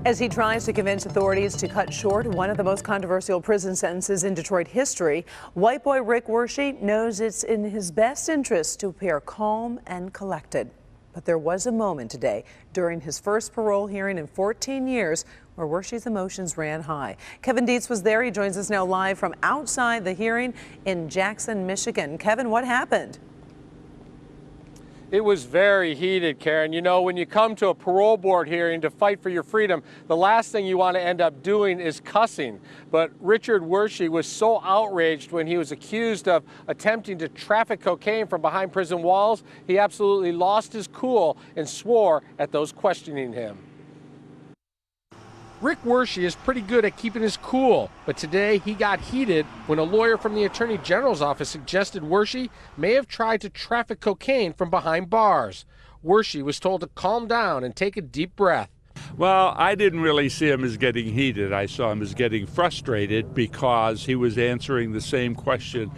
As he tries to convince authorities to cut short one of the most controversial prison sentences in Detroit history, white boy Rick Wershey knows it's in his best interest to appear calm and collected. But there was a moment today during his first parole hearing in 14 years where Wershey's emotions ran high. Kevin Dietz was there. He joins us now live from outside the hearing in Jackson, Michigan. Kevin, what happened? It was very heated, Karen. You know, when you come to a parole board hearing to fight for your freedom, the last thing you want to end up doing is cussing. But Richard Wershey was so outraged when he was accused of attempting to traffic cocaine from behind prison walls, he absolutely lost his cool and swore at those questioning him. Rick Wershey is pretty good at keeping his cool, but today he got heated when a lawyer from the Attorney General's office suggested Wershey may have tried to traffic cocaine from behind bars. Wershey was told to calm down and take a deep breath. Well, I didn't really see him as getting heated. I saw him as getting frustrated because he was answering the same question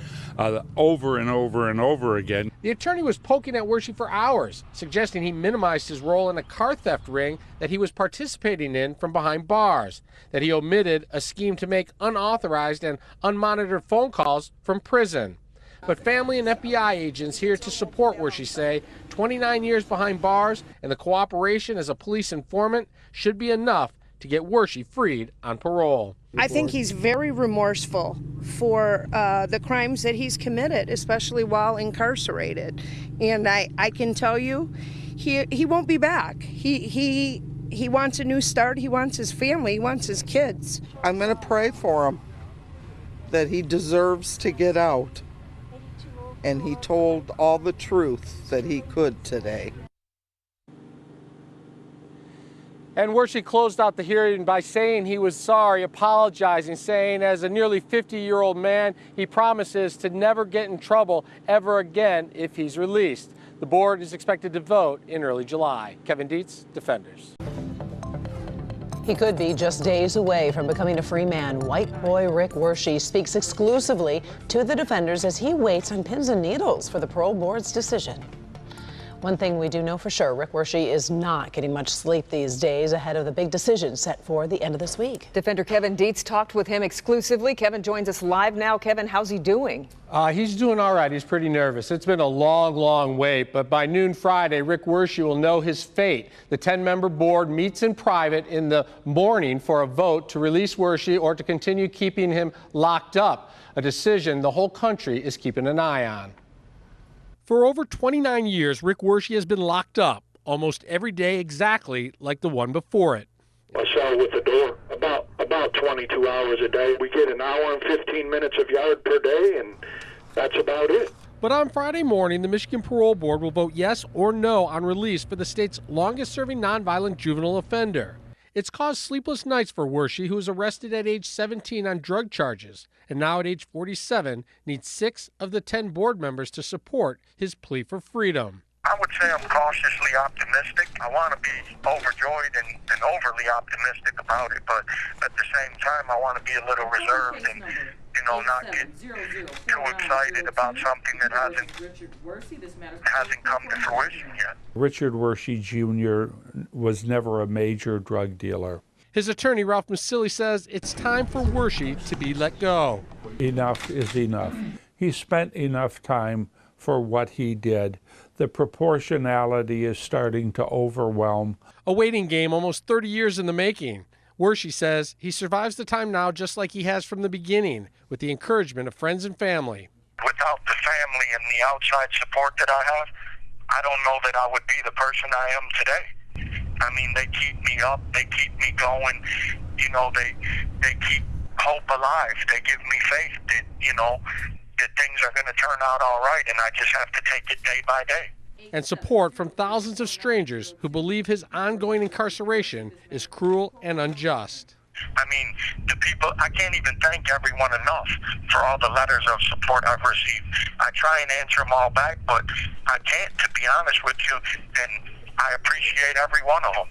over and over and over again. The attorney was poking at Wershey for hours, suggesting he minimized his role in a car theft ring that he was participating in from behind bars, that he omitted a scheme to make unauthorized and unmonitored phone calls from prison. But family and FBI agents here to support Wershey say 29 years behind bars and the cooperation as a police informant should be enough to get Wershey freed on parole. I think he's very remorseful for the crimes that he's committed, especially while incarcerated. And I can tell you, he won't be back. He wants a new start. He wants his family. He wants his kids. I'm going to pray for him that he deserves to get out. And he told all the truth that he could today. And Wershey closed out the hearing by saying he was sorry, apologizing, saying as a nearly 50-year-old man, he promises to never get in trouble ever again if he's released. The board is expected to vote in early July. Kevin Dietz, Defenders. He could be just days away from becoming a free man. White boy Rick Wershey speaks exclusively to the Defenders as he waits on pins and needles for the parole board's decision. One thing we do know for sure, Rick Wershey is not getting much sleep these days ahead of the big decision set for the end of this week. Defender Kevin Dietz talked with him exclusively. Kevin joins us live now. Kevin, how's he doing? He's doing all right. He's pretty nervous. It's been a long, long wait, but by noon Friday, Rick Wershey will know his fate. The 10-member board meets in private in the morning for a vote to release Wershey or to continue keeping him locked up, a decision the whole country is keeping an eye on. For over 29 years, Rick Wershey has been locked up, almost every day exactly like the one before it. My cell with the door, about 22 hours a day. We get an hour and 15 minutes of yard per day, and that's about it. But on Friday morning, the Michigan Parole Board will vote yes or no on release for the state's longest-serving nonviolent juvenile offender. It's caused sleepless nights for Wershey, who was arrested at age 17 on drug charges, and now at age 47 needs 6 of the 10 board members to support his plea for freedom. I would say I'm cautiously optimistic. I want to be overjoyed and overly optimistic about it, but at the same time, I want to be a little reserved and, not get too excited about something that hasn't come to fruition yet. Richard Wershey Jr. was never a major drug dealer. His attorney, Ralph Masilli, says it's time for Wershey to be let go. Enough is enough. He spent enough time for what he did. The proportionality is starting to overwhelm. A waiting game almost 30 years in the making. Wershey says he survives the time now just like he has from the beginning, with the encouragement of friends and family. Without the family and the outside support that I have, I don't know that I would be the person I am today. I mean, they keep me up, they keep me going, they keep hope alive. They give me faith that, that things are going to turn out all right, and I just have to take it day by day. And support from thousands of strangers who believe his ongoing incarceration is cruel and unjust. I mean, the people, I can't even thank everyone enough for all the letters of support I've received. I try and answer them all back, but I can't, to be honest with you, and I appreciate every one of them.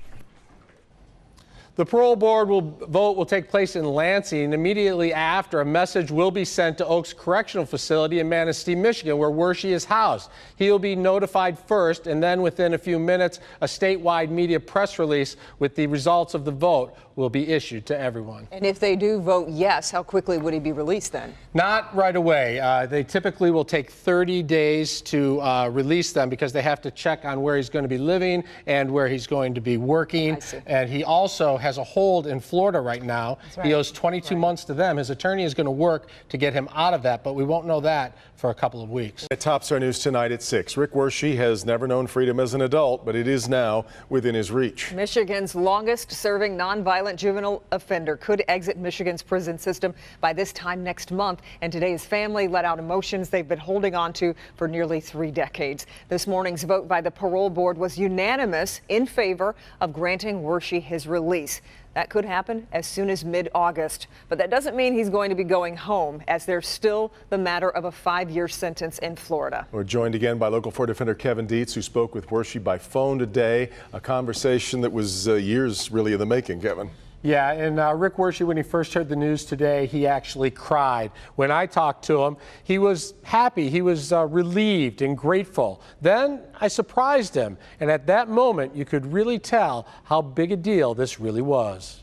The parole board vote will take place in Lansing. Immediately after, a message will be sent to Oaks Correctional Facility in Manistee, Michigan, where Wershey is housed. He will be notified first, and then within a few minutes, a statewide media press release with the results of the vote will be issued to everyone. And if they do vote yes, how quickly would he be released then? Not right away. They typically will take 30 days to release them because they have to check on where he's going to be living and where he's going to be working. And he also has a hold in Florida right now. Right. He owes 22 months to them. His attorney is going to work to get him out of that, but we won't know that for a couple of weeks. It tops our news tonight at 6. Rick Wershey has never known freedom as an adult, but it is now within his reach. Michigan's longest-serving nonviolent juvenile offender could exit Michigan's prison system by this time next month, and today his family let out emotions they've been holding on to for nearly 3 decades. This morning's vote by the parole board was unanimous in favor of granting Wershey his release. That could happen as soon as mid-August, but that doesn't mean he's going to be going home, as there's still the matter of a 5-year sentence in Florida. We're joined again by Local 4 Defender Kevin Dietz, who spoke with Wershey by phone today, a conversation that was years really in the making, Kevin. Yeah, and Rick Wershey, when he first heard the news today, he actually cried. When I talked to him, he was happy, he was relieved and grateful. Then I surprised him, and at that moment, you could really tell how big a deal this really was.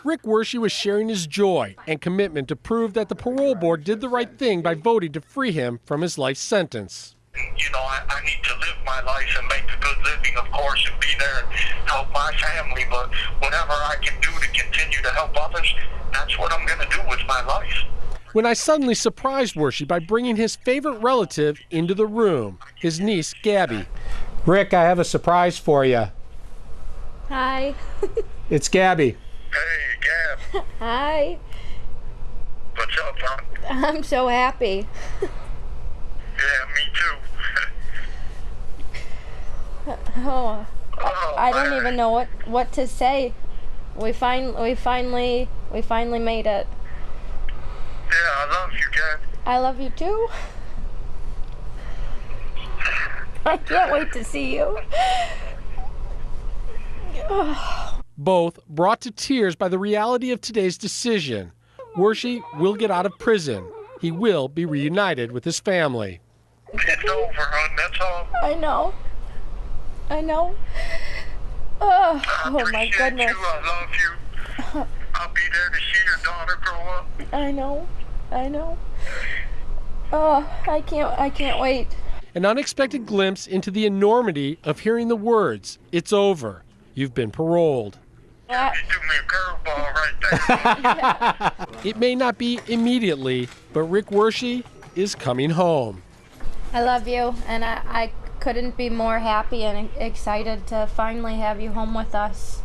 Rick Wershey was sharing his joy and commitment to prove that the parole board did the right thing by voting to free him from his life sentence. You know, I need to live my life and make a good living, of course, and be there and help my family, but whatever I can do to continue to help others, that's what I'm going to do with my life. When I suddenly surprised Wershey by bringing his favorite relative into the room, his niece, Gabby. Rick, I have a surprise for you. Hi. It's Gabby. Hey, Gab. Hi. What's up, hon? I'm so happy. Yeah, me too. Oh, I don't even know what to say. We finally made it. Yeah, I love you, Gab. I love you too. I can't wait to see you. Both brought to tears by the reality of today's decision. Wershey will get out of prison. He will be reunited with his family. It's over, hon, that's all. I know. Oh my goodness. You, I love you. I'll be there to see your daughter grow up. I know. Oh, I can't wait. An unexpected glimpse into the enormity of hearing the words, "It's over. You've been paroled." You threw me a curveball right there. It may not be immediately, but Rick Wershey is coming home. I love you, and I couldn't be more happy and excited to finally have you home with us.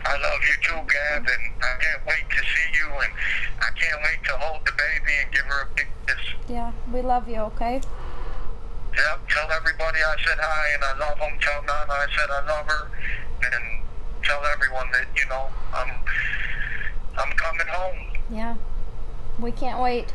I love you too, Gab, and I can't wait to see you, and I can't wait to hold the baby and give her a big kiss. Yeah, we love you, okay? Yep, tell everybody I said hi and I love them. Tell Nana I said I love her, and tell everyone that, you know, I'm coming home. Yeah, we can't wait.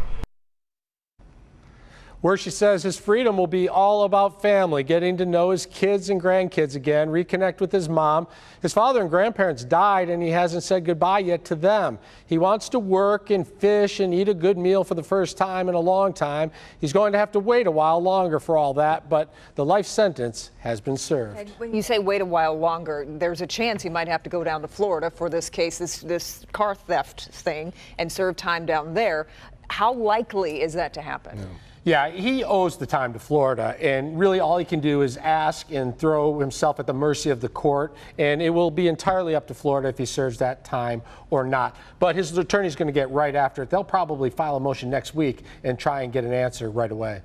Wershey says his freedom will be all about family, getting to know his kids and grandkids again, reconnect with his mom. His father and grandparents died, and he hasn't said goodbye yet to them. He wants to work and fish and eat a good meal for the first time in a long time. He's going to have to wait a while longer for all that, but the life sentence has been served. And when you say wait a while longer, there's a chance he might have to go down to Florida for this case, this car theft thing, and serve time down there. How likely is that to happen? Yeah, he owes the time to Florida, and really all he can do is ask and throw himself at the mercy of the court, and it will be entirely up to Florida if he serves that time or not. But his attorney's going to get right after it. They'll probably file a motion next week and try and get an answer right away.